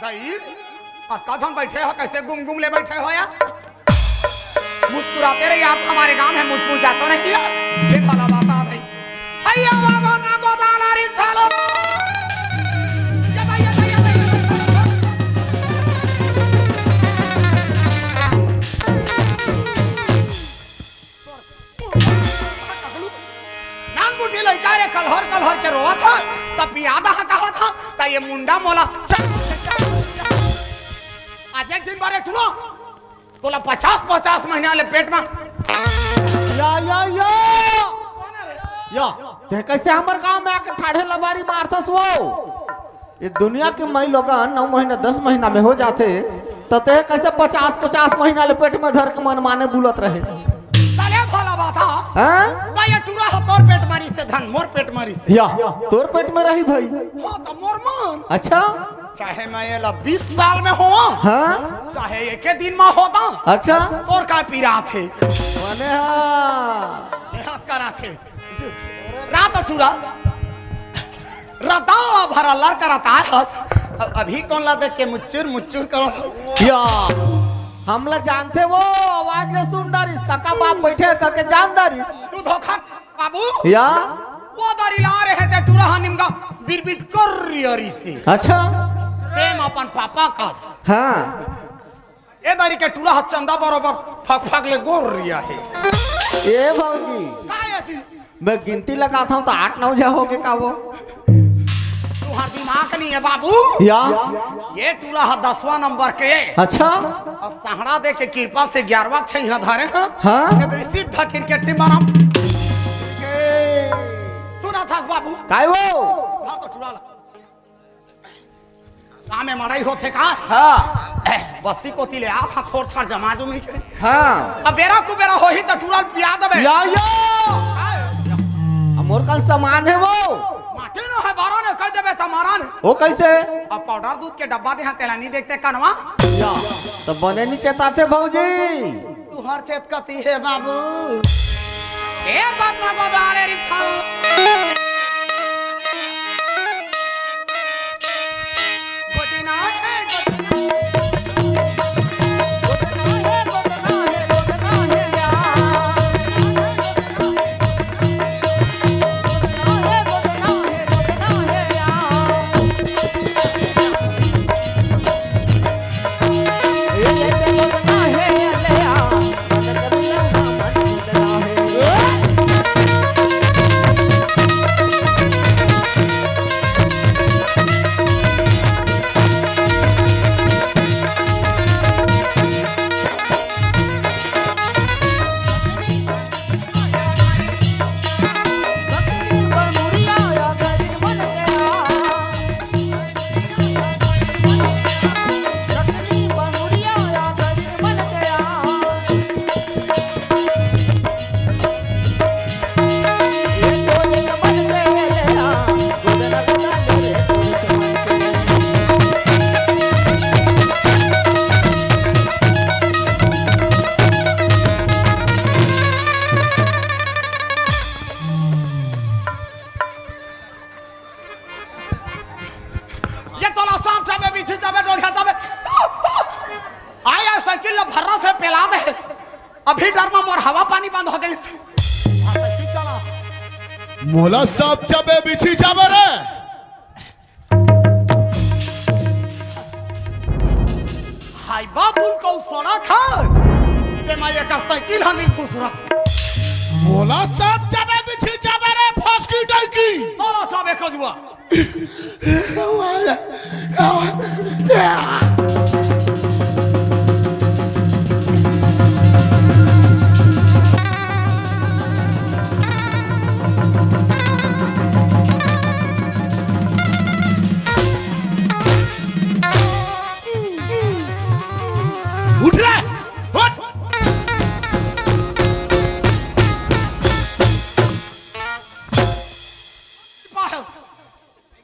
सही कथम बैठे हो कैसे गुम गुम ले बैठे हो यार मुस्कुराते रहिए आप हमारे गांव में मुस्कुराते नहीं है ये भला बात आ भाई अय्या वागो ना गोदाना रे थालो यदा यदा यदा नान बुटी लइका रे कलहर के रोआ था तब याद कहा था ता ये मुंडा मोला आज एक दिन बारे ठुलो तोला 50 महीना ले पेट में या ते कैसे हमर गांव में आके ठाढ़े लबारी मारतस वो ये दुनिया के मई लोग 9 महीना 10 महीना में हो जाते तो ते कैसे 50 महीना ले पेट में धर के मन माने बुलत रहे साले भला बात हैं ता ये टूरा हो तोर पेट मारी से धन मोर पेट मारी से या तोर पेट में रही भाई हां तो मोर मन अच्छा चाहे मैं ये 20 साल में हो हां चाहे एक दिन में होता अच्छा तोर का पीरा थे माने हां यहां करा थे रात टूरा रता भरा लर करता है अभी कौन ला देख के मुच्चुर करो या हम लोग जानते वो आवाज ले सुन डरिस काका बाप बैठे करके जान डरिस तू धोखा बाबू या वो दरी ला रहे थे टूरा हनिमगा बिरबिट कर रियरी से अच्छा सेम अपन पापा का हाँ ए दरी के टूरा चंदा बरोबर फक ले गोर रिया है ए भौजी काय ऐसी मैं गिनती लगाता हूँ तो 8-9 जा हो गए का वो तुम्हारा दिमाग नहीं है बाबू या ये टूरा 10वां नंबर के अच्छा और सहारा दे के कृपा से 11वां छै धारे हैं हाँ सीधा क्रिकेट टीम बना सुना था बाबू काय वो हाँ तो टूरा में मड़ाई होते का हाँ बस्ती कोती ले आप थोड़ थार जमाजू में हाँ अब बेरा को बेरा हो ही तो टूरा पिया दबे या मोर कल सामान है वो माटे न है बारो ने कह देबे तमारा ने वो कैसे अब पाउडर दूध के डब्बा दे हां तेला नहीं देखते कनवा या तो बने नहीं चेताते भौजी तू हर चेत कती है बाबू ए बात ना गोदाले रिठा गोदिना है अभी डर में मोर हवा पानी बंद हो गई मोला सब जबे बिछी जाबे रे हाय बाबुल को सोना खा ते मैं एक साइकिल हनी खुश रह मोला सब जबे बिछी जाबे रे फस की टाकी तोरा सब एक जुआ उठ रे उठ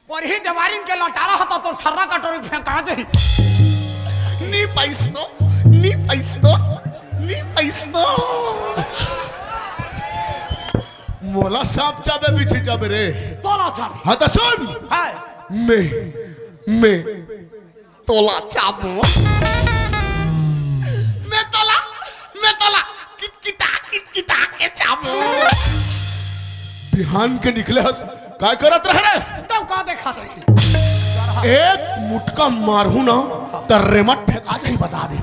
और ही देवारिन के लटारा हता तो छर्रा कटोरी फेंका जाई नी पैसनो मोला सांप जाबे बिछी जाबे रे तोला छाप हाँ तो सुन है मैं तोला चाबो मैं तोला किटकिटा के चाबो बिहान के निकले हस काय करत रहे रे तो का देखा रही एक मुटका मारू ना तर्रेमत फेंका जाई बता दे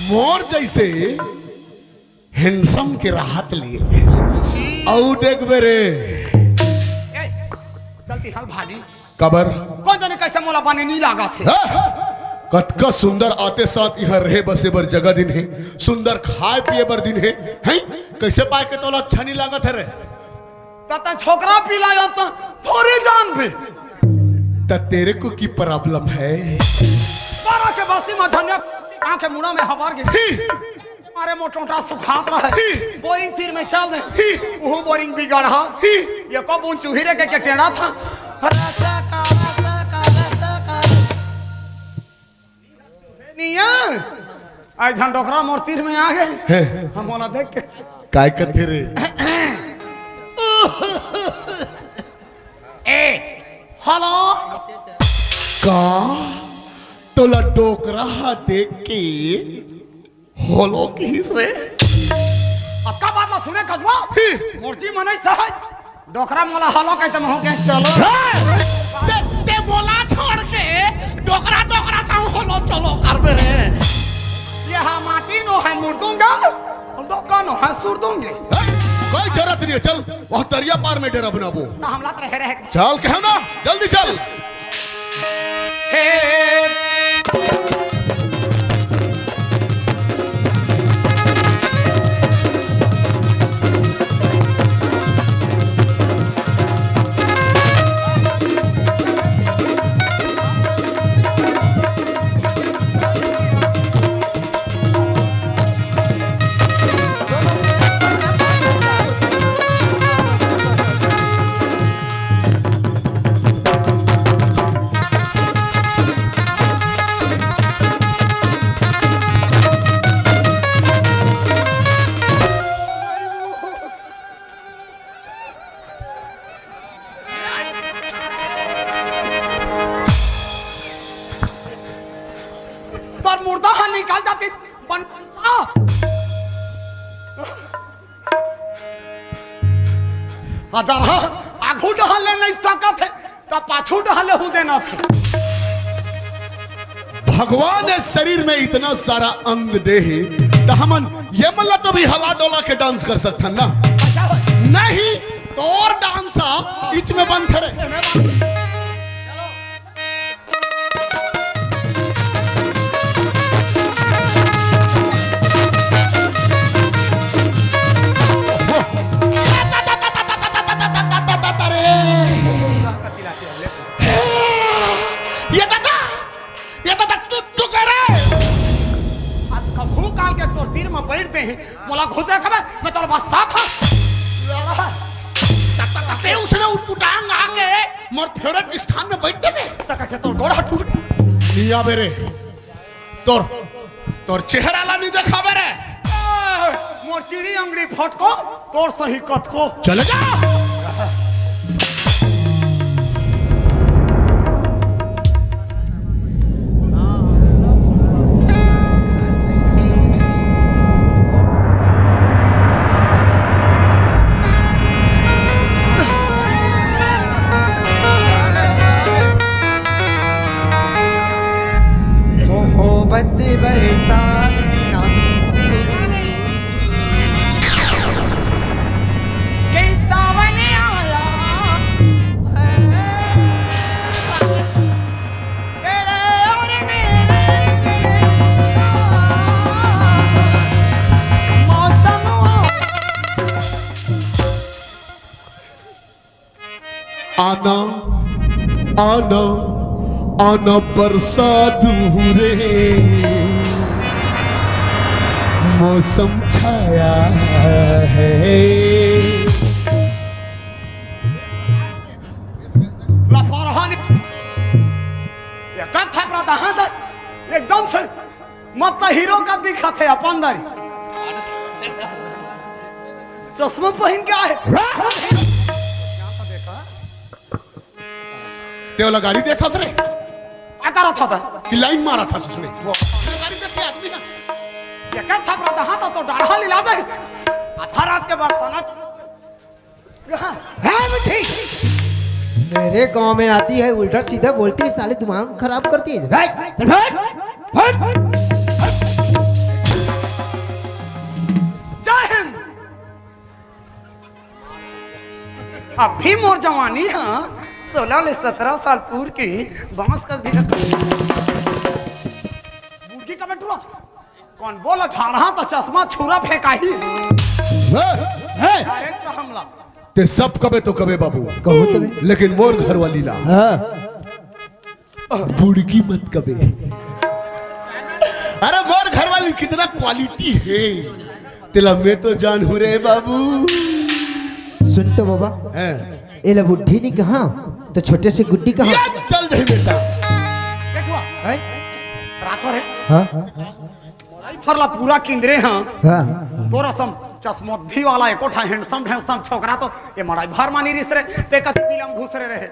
मोर जैसे हैंडसम के राहत लिए औ देख बेरे चलती हल भाजी कबर कौन जाने कैसे मोला पानी नहीं लगा थे कतका सुंदर आते साथ यहाँ रहे बसे बर जगह दिन है सुंदर खाए पिए बर दिन है हैं कैसे पाए के तोला अच्छा नहीं लागत है रे तता छोकरा पिलाया तो थोड़ी जान भी त तेरे को की प्रॉब्लम है बारा के बासी में धन्य आंखें मुड़ा में हवार गई हमारे मोटोटा सुखात रहे बोरिंग फिर में चल दे वो बोरिंग बिगड़ हा ये कब उन चूहिरे के टेढ़ा था निया आज हम डोकरा मोर तीर में आ गए हम बोला देख के काय कथे रे ए हेलो का तोला डोकरा देख के होलो किस रे अक्का बात ना सुने कजवा मूर्ति मने सहज डोकरा मोला हलो कहते हो के चलो ते बोला छोड़ के डोकरा सा होलो चलो करबे रे ये हा माटी नो है मुर्दूंगा और डोका नो है सुर दूंगे कोई जरूरत नहीं है चल वह दरिया पार में डेरा बनाबो ना हमला तो रहे चल कहो ना जल्दी चल मुर्दा हाँ निकाल जाती बन हजार आगू डहले नहीं सकत है तो पाछू डहले हु देना थे भगवान ने शरीर में इतना सारा अंग दे है तो हमन ये मल्ला तो भी हला डोला के डांस कर सकता ना नहीं तो और डांसा बीच में बंद करे बैठते हैं मोला घुतरा खबे मैं तोर बस साथ तते उसने उठांग आके मोर फेवरेट स्थान में बैठ देबे तका के तोर गोड़ा टूट निया बेरे तोर चेहरा ला नहीं देखाबे रे मोर चिड़ी अंगड़ी फटको तोर सही कत को चले जा आना आना आना बरसात रे मौसम छाया है एकदम से मत हीरो का दिखा थे अपन दारी चश्मा पहन के आए तेवला गाड़ी देखा सरे क्या कर रहा था कि लाइन मारा था उसने गाड़ी में थे आदमी ना ये क्या था अपना दहा तो डाढ़ा लिला दे आधा रात के बाद सनक है मुझे मेरे गांव में आती है उल्टा सीधा बोलती है साले दिमाग खराब करती है भाई चल भाई हट जय हिंद अभी मोर जवानी है 16 से 17 साल पूर की बांस का भी बूढ़ी का बेटुआ कौन बोला झाड़ा तो चश्मा छुरा फेंका ही डायरेक्ट हमला ते सब कबे तो कबे बाबू कहूँ तुम्हें लेकिन मोर घर वाली ला हाँ बुड़की मत कबे अरे मोर घर वाली कितना क्वालिटी है तिला में तो जान हो रे बाबू सुन तो बाबा हैं ये ला बुढ़ी नहीं कहा तो छोटे से गुड्डी कहा या चल दे बेटा बेटुआ है रात भर है हाँ फरला पूरा किंदरे हां हाँ तोरा सम चश्मोद्धी वाला एको ठा हैंडसम छोकरा तो ये मड़ाई भर मानी रिस रे ते कत फिल्म घुस रहे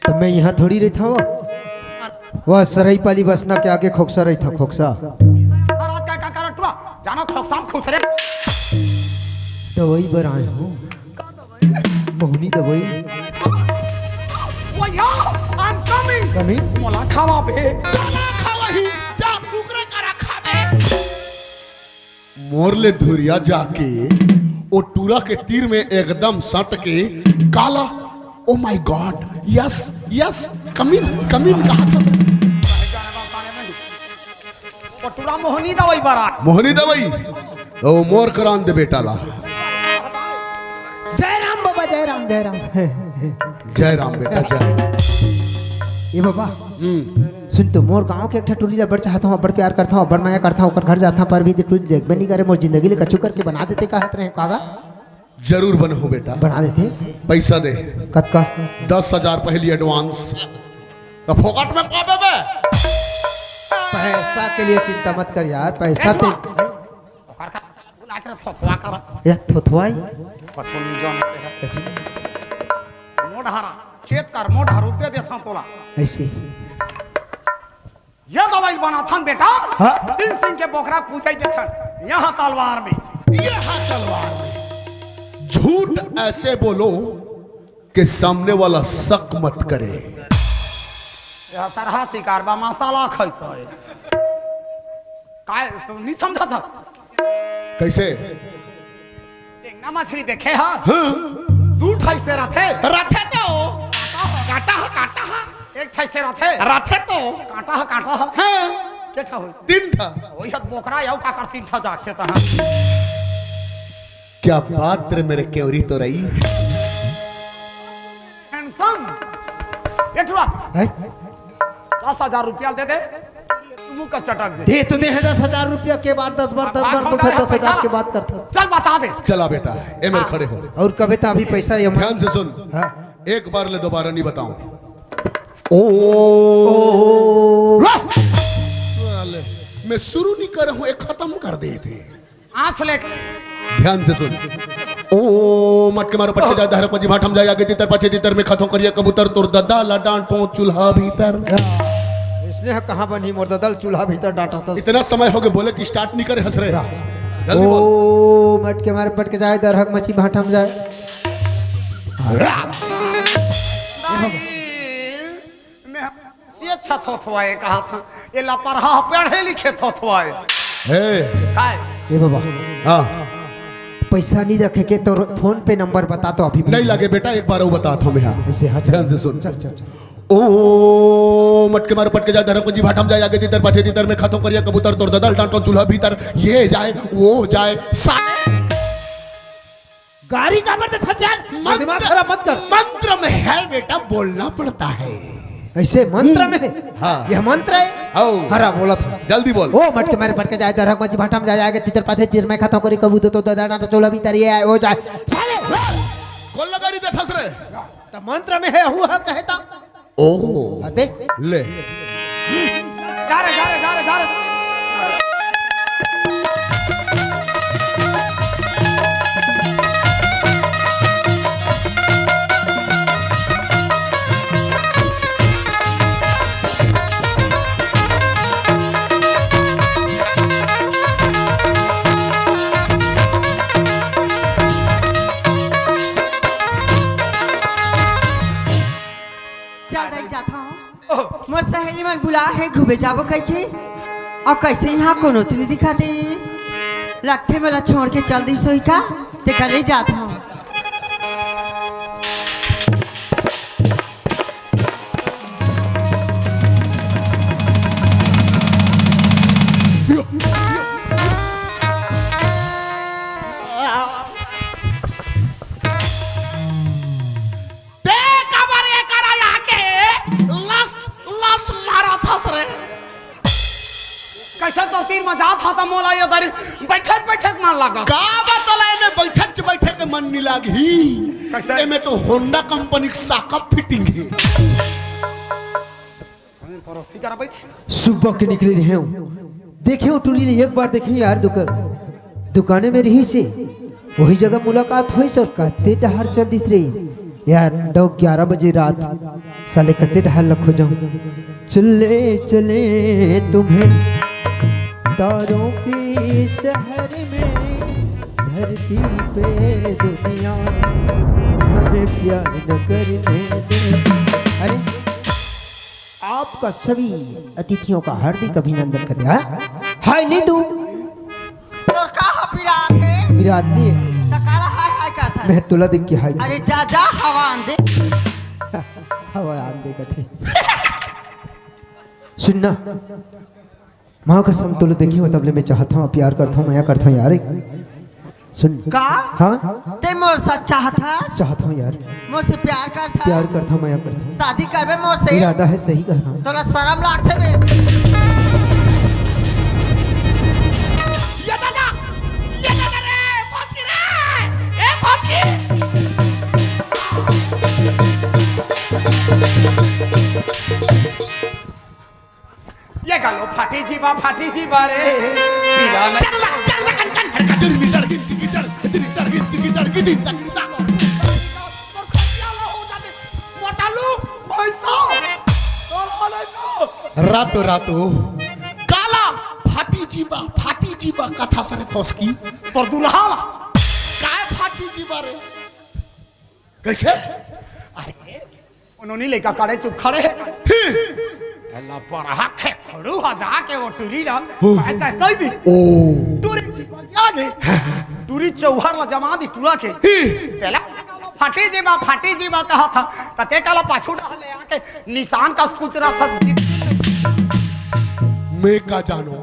तो मैं यहाँ थोड़ी रही था वह सरई पाली बसना के आगे खोकसा रही था खोकसा रात का करटवा जानो खोकसाम खुश रे दवाई बर आए हूँ मोहनी दवाई वो या आई एम कमिंग कमी मोला खावा बे मोरले धुरिया जाके ओ टूरा के तीर में एकदम सट के काला oh my god yes yes कमीन कमीन कहा था पटुरा मोहनी दवाई बरा मोहनी दवाई ओ मोर करान दे बेटा ला जय राम बाबा जय राम जय राम जय राम बेटा जय ये बाबा सुन तो मोर गांव के एक ठा टूरी ला बड़ चाहता हूँ बड़ प्यार करता हूँ बड़ माया करता हूँ घर जाता पर भी टूरी देखबे नहीं करे मोर जिंदगी ले कछु करके बना देते कहत रहे कागा जरूर बनो बेटा बना देते पैसा दे कत का 10,000 पहली एडवांस तो फोकट में पाबे बे पैसा के लिए चिंता मत कर यार पैसा ते थोथवा कर या थोथवाई पछोनी जन कछु मोढ़ारा चेत कर मोढ़ारू दे देता तोला ऐसे ये दवाई बना था बेटा हाँ? 3 सिंह के बोकरा पूछाई देथन यहाँ तलवार में यहाँ तलवार में झूठ ऐसे बोलो कि सामने वाला शक मत करे यह तरह शिकार बा मसाला खाता है काय तू नहीं समझा था कैसे देखना मछली देखे हा हाँ? दू ठाई से रथे रथे तो काटा हा एक ठाई से रथे रथे तो काटा हा हाँ के ठा होई 3 ठा वही हद बोकरा याव का कर 3 ठा जाके ता क्या बात रे मेरे केवरी तो रही हैंडसम एठवा है 10,000 रुपया दे दे तुम का चटक दे दे तो दे 10,000 रुपया के बाद 10 बार उठा 10,000 के बाद करता चल बता दे चला बेटा ए मेरे खड़े हो और कभी तो अभी पैसा ये ध्यान से सुन हाँ। एक बार ले दोबारा नहीं बताऊं ओ साले, मैं शुरू नहीं कर रहा हूं एक खत्म कर दे थे आंस ले ध्यान से सुन ओ मटके मारो पटके जा दहर पजी भाटम जाए आगे तीतर पछे तीतर में खतों करिए कबूतर तुर ददा ला डांटो चूल्हा भीतर इसने कहाँ बनी मोर दल चूल्हा भीतर डांटा था इतना समय हो गया बोले कि स्टार्ट नहीं करे हंस रहे जल्दी ओ बोल मटके मारे पटके जाए दरहक मछी भाटम जाए मैं ये थोथवाए कहा था ये लापरवाह पढ़े लिखे थोथवाए ए काय ए बाबा हां पैसा नहीं रखे के तो फोन पे नंबर बता तो अभी नहीं लगे बेटा एक बार वो बताता हूं मैं यहाँ ऐसे हाँ ध्यान से सुन चल चल चल ओ मटके मारो पटके जाए धर्म पंजी भाटम जाए आगे तीतर पछे तीतर में खतों करिए कबूतर तुर ददल डांटो चूल्हा भीतर ये जाए वो जाए गाड़ी का मत फंस यार दिमाग खराब मत कर मंत्र में है बेटा बोलना पड़ता है ऐसे मंत्र में है हाँ। यह मंत्र है आओ। हरा बोला था जल्दी बोल ओ मटके मारे पटके जाए दरहक मछी भाटम जाए आगे तीतर पासे तीर में खाता करी कबूतर तो दादा तो चोला भीतर ये आए वो जाए साले कौन लगा रही थे फंस रहे तो मंत्र में है हुआ कहता ओ देख ले जा रे मन बुला है घूमे जाबो कैसे और कैसे यहाँ कोनो तो नहीं दिखाते लगते मला छोड़ के चल दी सोई का ते कले जाता हूँ कैसे तो तीर में जात था मोला ये दरी बैठक बैठक मान लगा का बतला में बैठक बैठे के मन नहीं लागी कैसे? एमे तो होंडा कंपनी की साकअप फिटिंग है पड़ोसी करा बैठ सुबह के निकले रहे हूँ देखे हो टूरी ने एक बार देखे यार दुकाने में रही से वही जगह मुलाकात हुई सर कत्ते डहर चल दिख रही यार 9-11 बजे रात साले कत्ते डहर लखो जाऊं चले चले तुम्हें तारों की शहर में धरती पे दुनिया हमें प्यार न करने दे। अरे आपका सभी अतिथियों का हार्दिक अभिनंदन कर दिया हाय नीतू तो कहा विराट है विराट नहीं है तकाला हाय हाय का था मैं तुला देख के हाय अरे जा जा हवा आंदे हवा आंदे का थे सुनना माँ का समतुल्य देखी हो तबले मैं चाहता हूँ प्यार करता हूँ मैं करता हूँ यार सुन का हाँ ते मोर सच चाहता चाहता हूँ यार मोर से प्यार करता प्यार करता हूँ मैं करता हूँ शादी करबे मोर से इरादा है सही करता हूँ तोला शर्म लागते बे ये दादा रे फौजी रे ए फौजी ये गालो फाटी जीवा रे पीला में चल कन हरकत गिटार गिटार मोटालू पैसा रातो रातो काला फाटी जीवा कथा सरे फसकी तोर दुल्हा काय फाटी जीवा रे कैसे अरे उन्होंने लेकर काड़े चुप खड़े अल्लाह पर हक है खड़ू हा जाके वो टूरी ना मैं कह दी ओ टूरी क्या दे टूरी चौहर ला जमा दी टूरा के पहला फाटी जीवा कहा था तते काला पाछू डाले आके निशान का कुछ रहा था मैं का जानो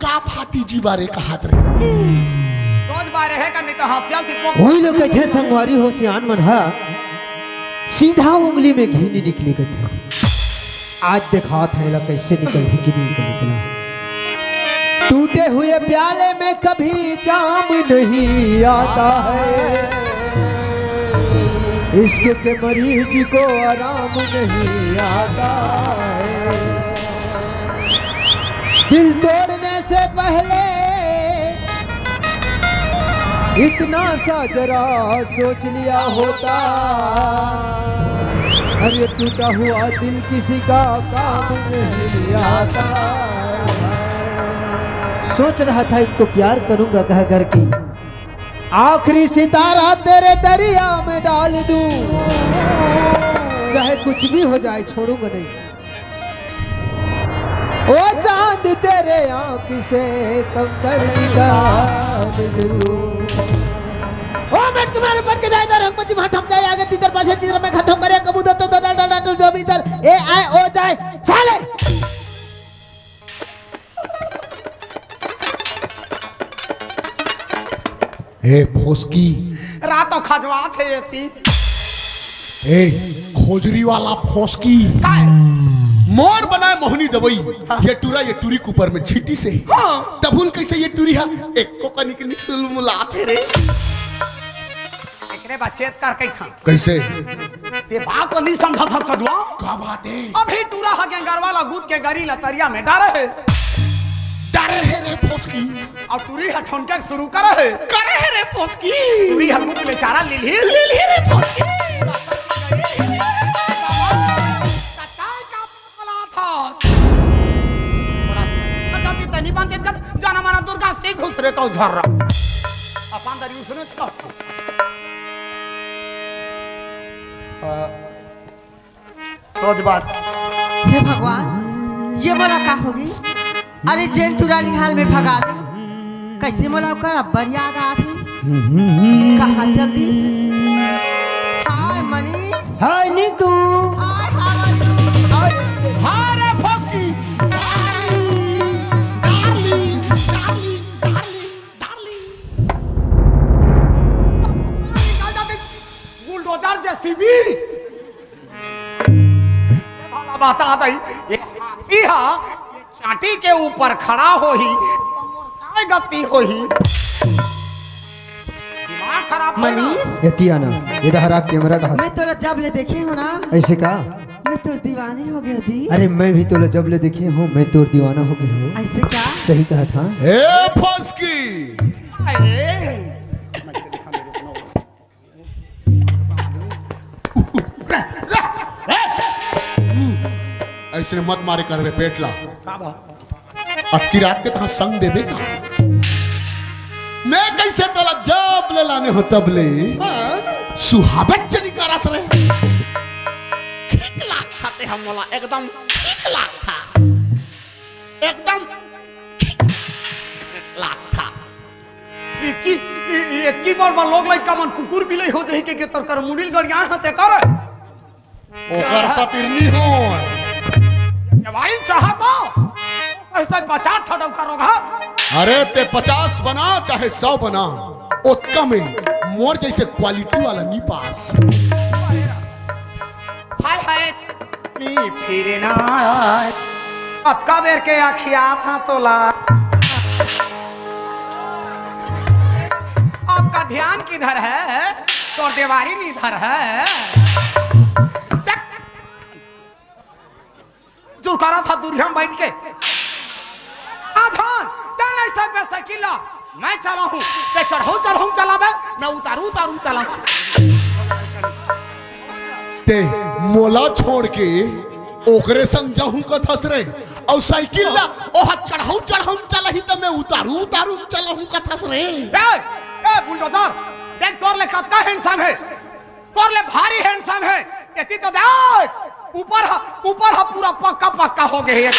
का फाटी जीवा रे कहा रे सोच बारे है का नहीं तो हाथिया की वही लोग कहते संगवारी हो सियान मन हा सीधा उंगली में घी नहीं निकली गई थे आज देखा था इला कैसे निकलती कि नहीं निकला टूटे हुए प्याले में कभी जाम नहीं आता है इश्क के मरीज को आराम नहीं आता है दिल तोड़ने से पहले इतना सा जरा सोच लिया होता अरे टूटा हुआ दिल किसी का काम नहीं आता सोच रहा था इसको प्यार करूंगा कह करके आखिरी सितारा तेरे दरिया में डाल दूं चाहे कुछ भी हो जाए छोड़ूंगा नहीं ओ चांद तेरे आंख से कंकड़ निकाल दूं ओ मैं तुम्हारे ऊपर के जाए रंग मची वहां थम जाए आगे तीतर पासे तीतर में खत्म करे कबूतर तो डाल जो भीतर ए आए ओ जाए साले ए फसकी रातों खजवा थे ती ए खोजरी वाला फसकी मोर बनाए मोहनी दवाई ये टूरी के ऊपर में छीटी से तबुल कैसे ये टूरी है एक को कनी के निसुल मुलाते रे एकरे बचेत कर कई था कैसे ते बाप को नहीं समझा था खजवा का बात है अभी टूरा हा गंगार वाला गुद के गरी लतरिया में डरे है रे फसकी और टूरी हा ठोनके शुरू करे है रे फसकी टूरी हा गुद बेचारा लिली रे फसकी तनी बांधे कर जाना माना दुर्गा से घुस रे का झर रहा अपन दरी उसने तो सोच बात हे भगवान ये मोला का होगी? अरे जेन तुराली हाल में भगा दे, कैसे मोला ओकर अब्बर याद आती? कहाँ चल दिस? हाय मनीष। हाय नीतू। हाय हाय हाय। हाय रे फसकी डार्लिंग बुलडोजर जेसीबी वाला बात आ गई। ये हाथी हा, ये चाटी के ऊपर खड़ा होही तो मोर काय गति होही? दिमाग खराब होई ना। मनीष, एतियाना इधर आ कैमरा ढाल। मैं तोरा जब ले देखे हो ना, ऐसे का? मैं तोर दीवानी हो गया जी। अरे मैं भी तो जब ले देखे हूँ, मैं तो दीवाना हो गई हूँ। ऐसे क्या? सही कहा था। ए फसकी अरे ऐसे मत मारे करवे पेटला का बा? अक्की रात के तहाँ संग देबे का मैं कैसे तोला जब ले लाने हो तब ले सुहाबत चली का रस रे ठीक लाख खाते हम वाला एकदम ठीक लाख था, एकदम ठीक लाख था। की बार बार लोग लाइक कमन कुकुर बिलाई हो जाए के तर कर मुनिल गड़िया हते कर ओकर सतिरनी हो भाई चाहा तो ऐसा 50 ठडौ करोगा। अरे ते 50 बना चाहे 100 बना उतना में मोर जैसे क्वालिटी वाला नहीं पास हाय हाय नी फिर ना अतका बेर के आखिया था तोला। आपका ध्यान किधर है? तो देवारी इधर है। जो करा था दूरिया में बैठ के आधान चल ऐसा वैसा किला मैं चला हूँ ते चढ़ाऊ चला मैं उतारू चला ते मोला छोड़ के ओकरे संग जाऊं का थस रे और साइकिल ला ओह चढ़ाऊ चला ही तो मैं उतारू चलाऊं का थस रे। ए बुलडोजर देख तोर ले कतका हैंडसम है, तोर ले भारी हैंडसम है। एती तो देख ऊपर हा पूरा पक्का हो गए है।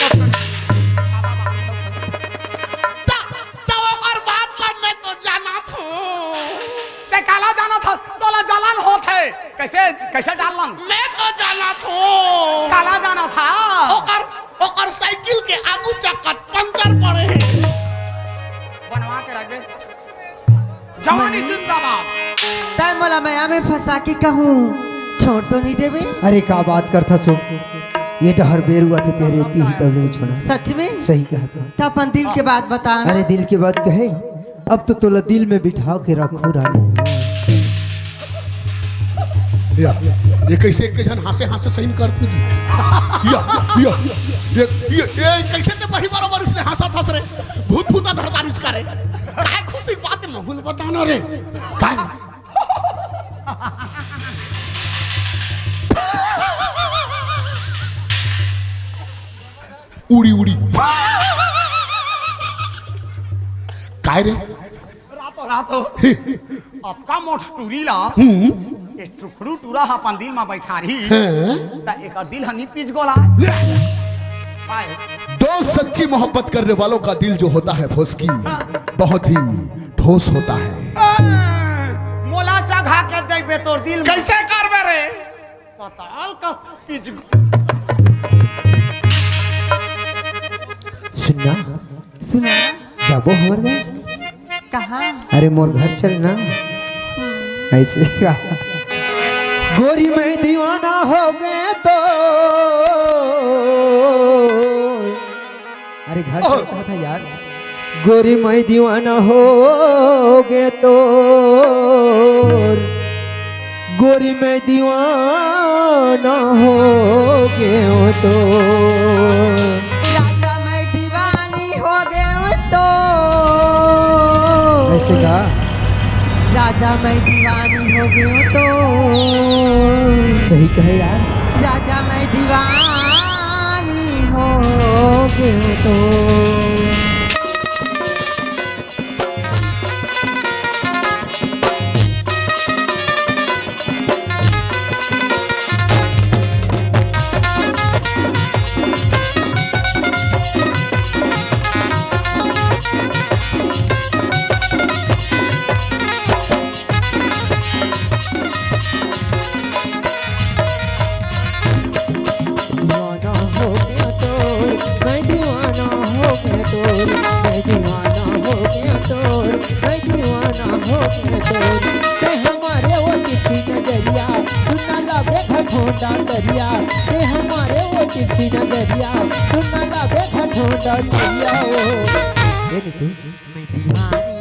और बात का मैं तो जाना था ते काला जाना था तोला जलन होत है कैसे डालन? मैं तो जाना था काला जाना था ओकर साइकिल के आगू चक्का पंचर पड़े हैं बनवा के रख दे जवानी जिंदाबाद। तय मोला मैं में फंसा के कहूँ छोड़ तो नहीं देवे? अरे का बात करता सो, ये डहर बेर हुआ थे तेरे इतनी ही तब नहीं छोड़ा। सच में? सही कहा था। तो अपन दिल के बात बता ना। अरे दिल की बात कहे, अब तो तोला दिल में बिठा के रखो रानी। ये कैसे एक जन हासे सही करते जी ये कैसे ते बही बराबर इसने हंसा था रे भूत धरदारिस करे काय खुशी बात महूल बताना रे काय उड़ी काय रे रातो आपका मोट टूरी ला ये टुकड़ू टूरा हा अपन दिल में बैठा रही ता एक दिल हनी पीछ गोला। दो सच्ची मोहब्बत करने वालों का दिल जो होता है फुसकी बहुत ही ठोस होता है। मोला जगह के देखबे तोर दिल में कैसे करबे रे पताल का पीछ सुनना जाबो हमर गए कहाँ? अरे मोर घर चल ना ऐसे का गोरी में दीवाना हो गए तो अरे घर चलता था यार। गोरी में दीवाना हो गए तो गोरी में दीवाना हो गए तो राजा मैं दीवानी हो गए तो ऐसे का राजा मैं दीवानी हो गए तो सही कहे यार। राजा मैं दीवानी हो गए तो खठोंडा दरिया ए हमारे वो टिप्सी नगरिया सुनना लागे खठोंडा दरिया ओ मैं दीवानी